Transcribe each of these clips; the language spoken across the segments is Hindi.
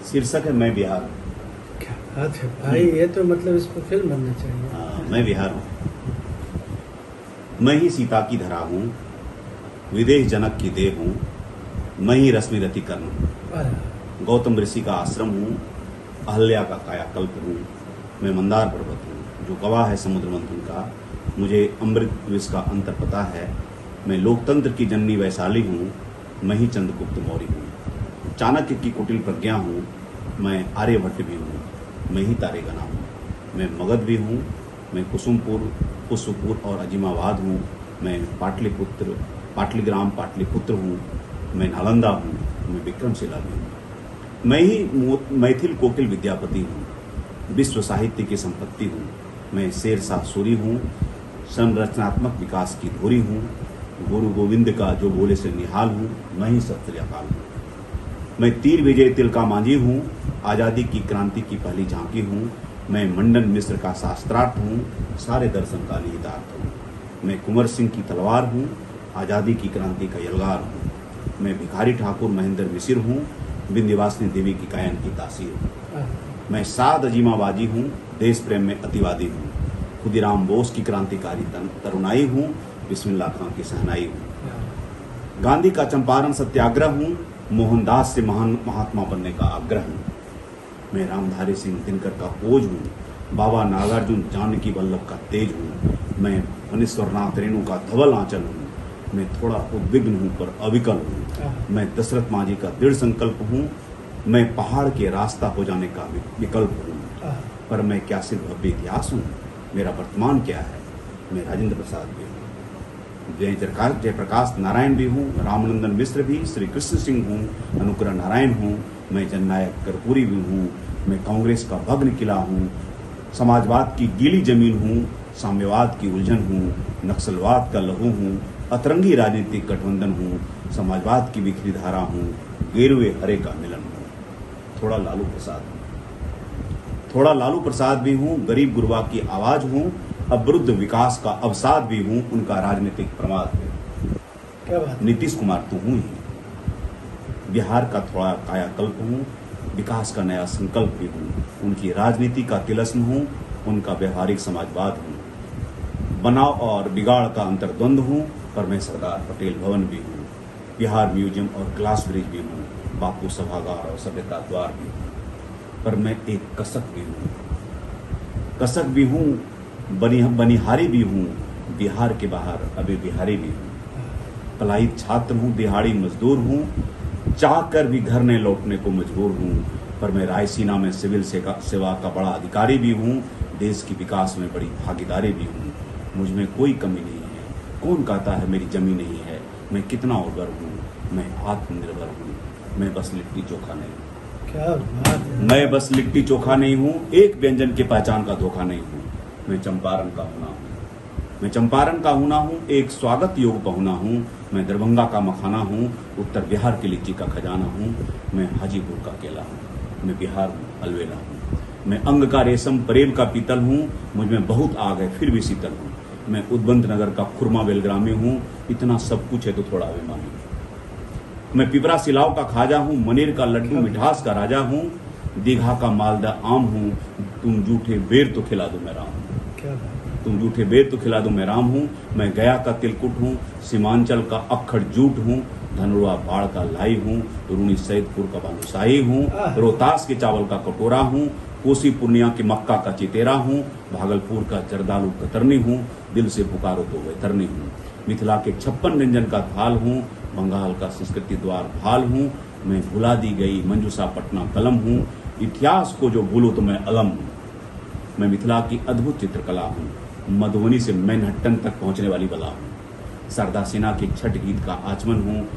शीर्षक है मैं बिहार हूँ। क्या बात है भाई, ये तो मतलब इसको फिल्म बनना चाहिए। हाँ, मैं बिहार हूँ। मैं ही सीता की धरा हूँ, विदेह जनक की देह हूँ, मैं ही रश्मि रति कर्ण हूँ, अरे गौतम ऋषि का आश्रम हूँ, अहल्या का कायाकल्प हूँ, मैं मंदार पर्वत हूँ जो गवाह है समुद्र मंथन का, मुझे अमृत विष का अंतर पता है, मैं लोकतंत्र की जननी वैशाली हूँ, मैं ही चंद्रगुप्त मौर्य हूँ, चाणक्य की कुटिल प्रज्ञा हूँ, मैं आर्यभट्ट भी हूँ, मैं ही तारेगना हूँ, मैं मगध भी हूँ, मैं कुसुमपुर, पुष्पपुर और अजीमाबाद हूँ, मैं पाटलिग्राम पाटलिपुत्र हूँ, मैं नालंदा हूँ, मैं विक्रमशिला भी हूँ, मैं ही मैथिल कोकिल विद्यापति हूँ, विश्व साहित्य की संपत्ति हूँ, मैं शेरशाह सूरी हूँ, संरचनात्मक विकास की धुरी हूँ, गुरु गोविंद का जो बोले से निहाल हूँ, मैं ही सत श्री अकाल हूँ, मैं तीर विजय तिलका मांझी हूँ, आज़ादी की क्रांति की पहली झांकी हूँ, मैं मंडन मिश्र का शास्त्रार्थ हूँ, सारे दर्शन का निहितार्थ हूँ, मैं कुंवर सिंह की तलवार हूँ, आज़ादी की क्रांति का यलगार हूँ, मैं भिखारी ठाकुर महेंद्र मिसिर हूँ, विंध्यवासिनी देवी की कायन की तासीर हूँ, मैं साद अजीमाबाजी हूँ, देश प्रेम में अतिवादी हूँ, खुदीराम बोस की क्रांतिकारी तरुणाई हूँ, बिस्मिल्लाह खां की सहनाई हूँ, गांधी का चंपारण सत्याग्रह हूँ, मोहनदास से महान महात्मा बनने का आग्रह हूँ, मैं रामधारी सिंह दिनकर का ओज हूँ, बाबा नागार्जुन जानकी वल्लभ का तेज हूँ, मैं फणीश्वरनाथ रेणु का धवल आंचल हूँ, मैं थोड़ा उद्विग्न हूँ पर अविकल हूँ, मैं दशरथ मांझी का दृढ़ संकल्प हूँ, मैं पहाड़ के रास्ता हो जाने का विकल्प हूँ, पर मैं क्या सिर्फ भव्य इतिहास हूँ, मेरा वर्तमान क्या है, मैं राजेंद्र प्रसाद भी हूँ, जयप्रकाश नारायण भी हूँ, रामनंदन मिश्र भी, श्री कृष्ण सिंह हूँ, अनुग्रह नारायण हूँ, मैं जननायक कर्पूरी भी हूँ, मैं कांग्रेस का भग्न किला हूँ, समाजवाद की गीली जमीन हूँ, साम्यवाद की उलझन हूँ, नक्सलवाद का लहू हूँ, अतरंगी राजनीतिक गठबंधन हूँ, समाजवाद की बिखरी धारा हूँ, गेरुए हरे का मिलन हूँ, थोड़ा लालू प्रसाद हूँ, थोड़ा लालू प्रसाद भी हूँ, गरीब गुरबा की आवाज हूँ, अवरुद्ध विकास का अवसाद भी हूँ, उनका राजनीतिक प्रमाद भी हूँ। क्या बात। नीतीश कुमार तो हूँ ही, बिहार का थोड़ा कायाकल्प हूँ, विकास का नया संकल्प भी हूँ, उनकी राजनीति का तिलस्म हूँ, उनका व्यवहारिक समाजवाद हूँ, बनाव और बिगाड़ का अंतर्द्वंद हूँ, पर मैं सरदार पटेल भवन भी हूँ, बिहार म्यूजियम और ग्लास ब्रिज भी हूँ, बापू सभागार और सभ्यता द्वार भी हूँ, पर मैं एक कसक भी हूँ, बनिहारी भी हूँ, बिहार के बाहर अभी बिहारी भी हूँ, पलायित छात्र हूँ, दिहाड़ी मजदूर हूँ, चाह कर भी घर न लौटने को मजबूर हूँ, पर मैं रायसीना में सिविल सेवा का बड़ा अधिकारी भी हूँ, देश की विकास में बड़ी भागीदारी भी हूँ, मुझ में कोई कमी नहीं है, कौन कहता है मेरी जमी नहीं है, मैं कितना उर्वर हूँ, मैं आत्मनिर्भर हूँ, मैं बस लिट्टी चोखा नहीं हूँ। क्या बात है। मैं बस लिट्टी चोखा नहीं हूँ, एक व्यंजन के पहचान का धोखा नहीं हूँ, मैं चंपारण का होना हूँ, मैं चंपारण का होना हूँ, एक स्वागत योग पहुना हूँ, मैं दरभंगा का मखाना हूँ, उत्तर बिहार की लीची का खजाना हूँ, मैं हाजीपुर का केला हूँ, मैं बिहार हूँ अलवेला हूँ, मैं अंग का रेशम प्रेम का पीतल हूँ, मुझ में बहुत आग है फिर भी शीतल हूँ, मैं उद्बंध नगर का खुरमा बेलग्रामी हूँ, इतना सब कुछ है तो थोड़ा अभिमानी हूँ, मैं पिपरा सिलाव का खाजा हूँ, मनेर का लड्डू मिठास का राजा हूँ, दीघा का मालदा आम हूँ, तुम जूठे बेर तो खिला दो मैं राम हूँ, तुम जूठे बेर तो खिला दो मैं राम हूँ, मैं गया का तिलकुट हूँ, सीमांचल का अक्खड़ जूट हूँ, धनुआ बाढ़ का लाई हूँ, रूनी सैदपुर का बालूशाही हूँ, रोहतास के चावल का कटोरा हूँ, कोसी पूर्णिया के मक्का का चितेरा हूँ, भागलपुर का जरदालू कतरनी हूँ, दिल से पुकारो तो वैतरनी हूँ, मिथिला के 56 व्यंजन का थाल हूँ, बंगाल का संस्कृति द्वार भाल हूँ, मैं भुला दी गई मंजूषा पटना कलम हूँ, इतिहास को जो भूलो तो मैं अलम हूँ, मैं मिथिला की अद्भुत चित्रकला हूँ, मधुबनी से मैनहट्टन तक पहुंचने वाली बला हूँ, सरदा सिन्हा के छठ गीत का आचमन हूँ,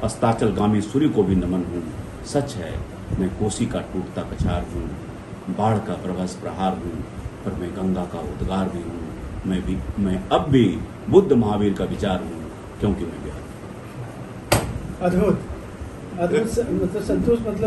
अस्ताचलगामी सूर्य को भी नमन हूँ, सच है मैं कोसी का टूटता कछार हूँ, बाढ़ का प्रभस प्रहार हूँ, पर मैं गंगा का उद्गार भी हूँ, मैं अब भी बुद्ध महावीर का विचार हूँ, क्योंकि मैं बिहार। अद्भुत अद्भुत, मतलब संतोष, मतलब